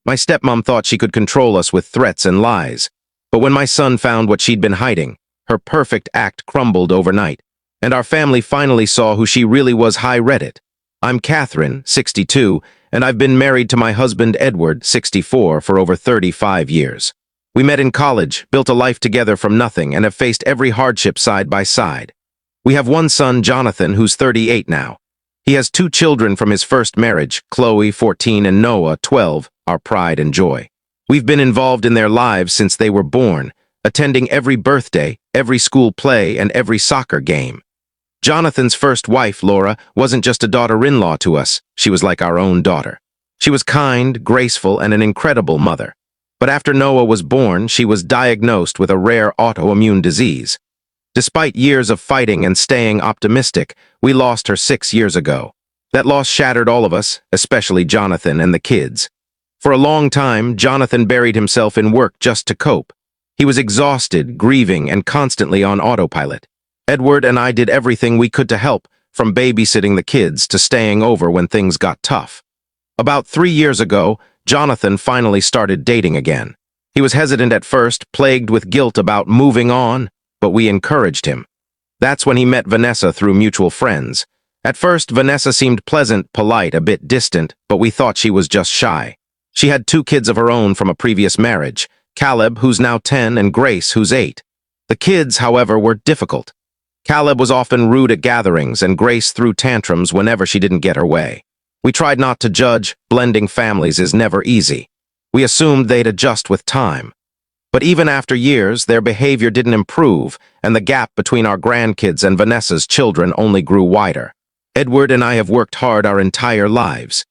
My stepmom thought she could control us with threats and lies. But when my son found what she'd been hiding, her perfect act crumbled overnight, and our family finally saw who she really was. Hi Reddit. I'm Catherine, 62, and I've been married to my husband Edward, 64, for over 35 years. We met in college, built a life together from nothing, and have faced every hardship side by side. We have one son, Jonathan, who's 38 now. He has 2 children from his first marriage, Chloe, 14, and Noah, 12, our pride and joy. We've been involved in their lives since they were born, attending every birthday, every school play, and every soccer game. Jonathan's first wife, Laura, wasn't just a daughter-in-law to us, she was like our own daughter. She was kind, graceful, and an incredible mother. But after Noah was born, she was diagnosed with a rare autoimmune disease. Despite years of fighting and staying optimistic, we lost her 6 years ago. That loss shattered all of us, especially Jonathan and the kids. For a long time, Jonathan buried himself in work just to cope. He was exhausted, grieving, and constantly on autopilot. Edward and I did everything we could to help, from babysitting the kids to staying over when things got tough. About 3 years ago, Jonathan finally started dating again. He was hesitant at first, plagued with guilt about moving on, but we encouraged him. That's when he met Vanessa through mutual friends. At first, Vanessa seemed pleasant, polite, a bit distant, but we thought she was just shy. She had 2 kids of her own from a previous marriage, Caleb, who's now 10, and Grace, who's 8. The kids, however, were difficult. Caleb was often rude at gatherings, and Grace threw tantrums whenever she didn't get her way. We tried not to judge. Blending families is never easy. We assumed they'd adjust with time. But even after years, their behavior didn't improve, and the gap between our grandkids and Vanessa's children only grew wider. Edward and I have worked hard our entire lives.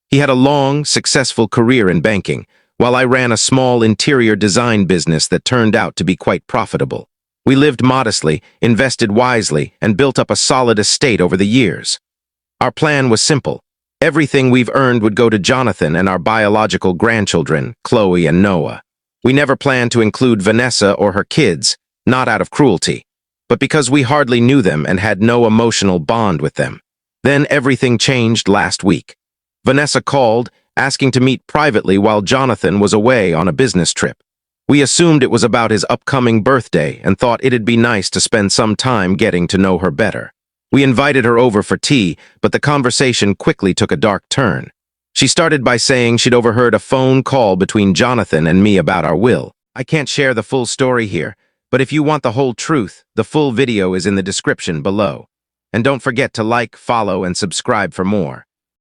He had a long, successful career in banking, while I ran a small interior design business that turned out to be quite profitable. We lived modestly, invested wisely, and built up a solid estate over the years. Our plan was simple. Everything we've earned would go to Jonathan and our biological grandchildren, Chloe and Noah. We never planned to include Vanessa or her kids, not out of cruelty, but because we hardly knew them and had no emotional bond with them. Then everything changed last week. Vanessa called, asking to meet privately while Jonathan was away on a business trip. We assumed it was about his upcoming birthday and thought it'd be nice to spend some time getting to know her better. We invited her over for tea, but the conversation quickly took a dark turn. She started by saying she'd overheard a phone call between Jonathan and me about our will. I can't share the full story here, but if you want the whole truth, the full video is in the description below. And don't forget to like, follow, and subscribe for more.